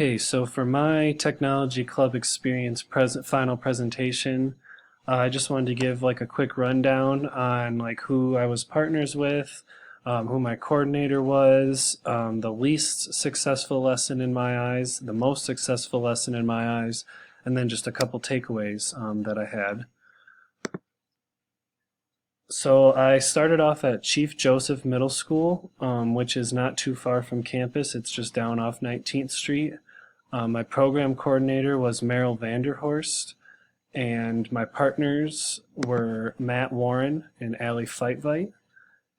Okay, so for my technology club experience final presentation, I just wanted to give like a quick rundown on like who I was partners with, who my coordinator was, the least successful lesson in my eyes, the most successful lesson in my eyes, and then just a couple takeaways that I had. So I started off at Chief Joseph Middle School, which is not too far from campus. It's just down off 19th Street. My program coordinator was Meryl Vanderhorst, and my partners were Matt Warren and Allie Feitveit.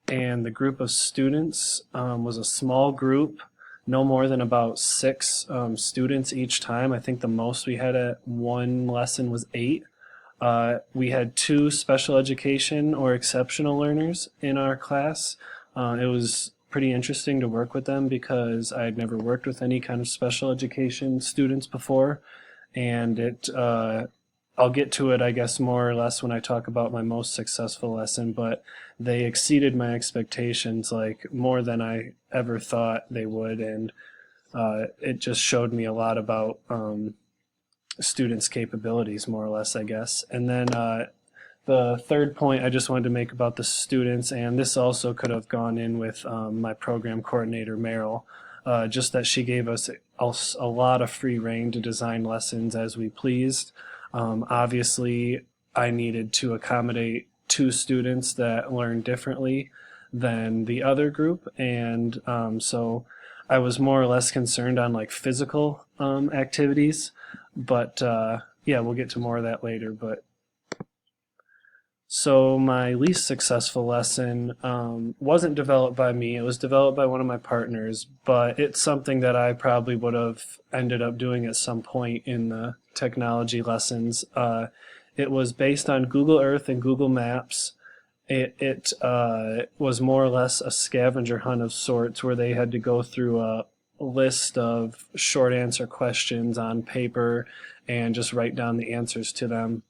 And the group of students was a small group, no more than about six students each time. I think the most we had at one lesson was 8. We had 2 special education or exceptional learners in our class. It was pretty interesting to work with them because I had never worked with any kind of special education students before, and I'll get to it, I guess, more or less when I talk about my most successful lesson, but they exceeded my expectations like more than I ever thought they would, and it just showed me a lot about students' capabilities, more or less, I guess. And then the third point I just wanted to make about the students, and this also could have gone in with my program coordinator, Meryl, just that she gave us a lot of free rein to design lessons as we pleased. Obviously, I needed to accommodate 2 students that learned differently than the other group, and so I was more or less concerned on like physical activities, but yeah, we'll get to more of that later. But so my least successful lesson wasn't developed by me. It was developed by one of my partners, but it's something that I probably would have ended up doing at some point in the technology lessons. It was based on Google Earth and Google Maps. It was more or less a scavenger hunt of sorts where they had to go through a list of short answer questions on paper and just write down the answers to them.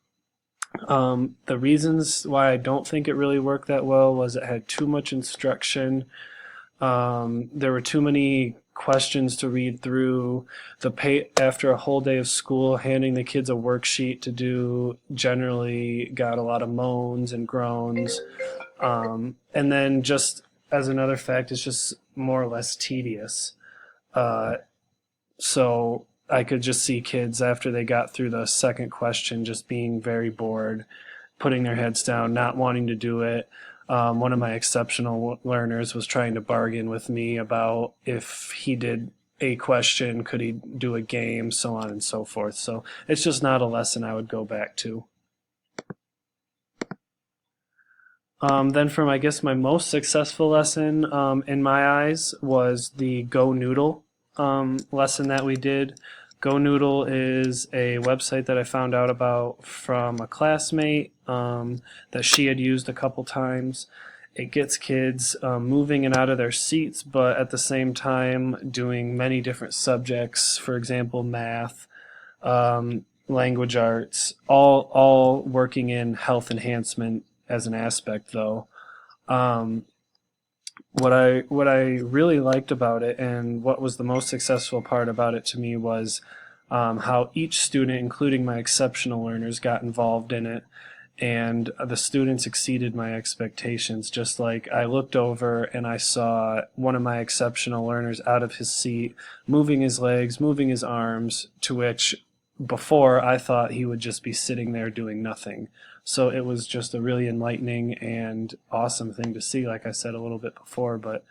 The reasons why I don't think it really worked that well was it had too much instruction. There were too many questions to read through. After a whole day of school, handing the kids a worksheet to do generally got a lot of moans and groans. And then just as another fact, it's just more or less tedious. So I could just see kids after they got through the second question just being very bored, putting their heads down, not wanting to do it. One of my exceptional learners was trying to bargain with me about if he did a question, could he do a game, so on and so forth. So it's just not a lesson I would go back to. Then from, I guess, my most successful lesson in my eyes was the Go Noodle lesson that we did. Go Noodle is a website that I found out about from a classmate that she had used a couple times. It gets kids moving in and out of their seats, but at the same time doing many different subjects, for example, math, language arts, all working in health enhancement as an aspect, though. What I really liked about it, and what was the most successful part about it to me, was how each student, including my exceptional learners, got involved in it, and the students exceeded my expectations. Just like I looked over and I saw one of my exceptional learners out of his seat, moving his legs, moving his arms, to which before I thought he would just be sitting there doing nothing. So it was just a really enlightening and awesome thing to see, like I said a little bit before, but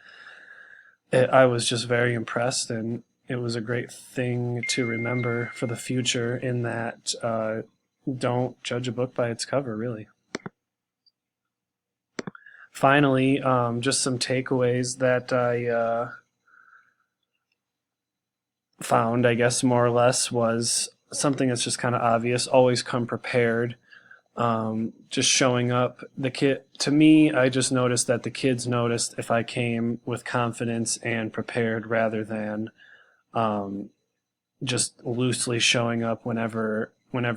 I was just very impressed, and it was a great thing to remember for the future, in that don't judge a book by its cover, really. Finally, just some takeaways that I found, I guess, more or less, was something that's just kind of obvious: always come prepared. Just showing up. To me, I just noticed that the kids noticed if I came with confidence and prepared, rather than just loosely showing up whenever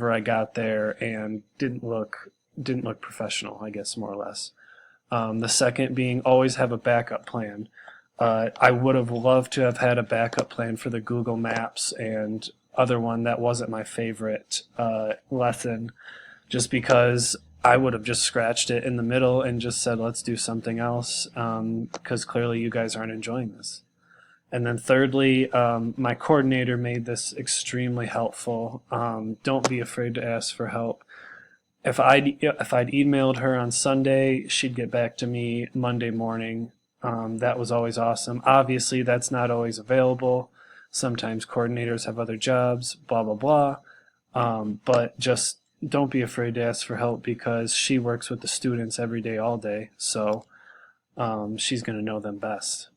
I got there and didn't look professional, I guess, more or less. The second being always have a backup plan. I would have loved to have had a backup plan for the Google Maps and other one that wasn't my favorite lesson, just because I would have just scratched it in the middle and just said, let's do something else, because clearly you guys aren't enjoying this. And then thirdly, my coordinator made this extremely helpful. Don't be afraid to ask for help. If I'd emailed her on Sunday, she'd get back to me Monday morning. That was always awesome. Obviously, that's not always available. Sometimes coordinators have other jobs, blah, blah, blah. But just don't be afraid to ask for help because she works with the students every day, all day. So she's going to know them best.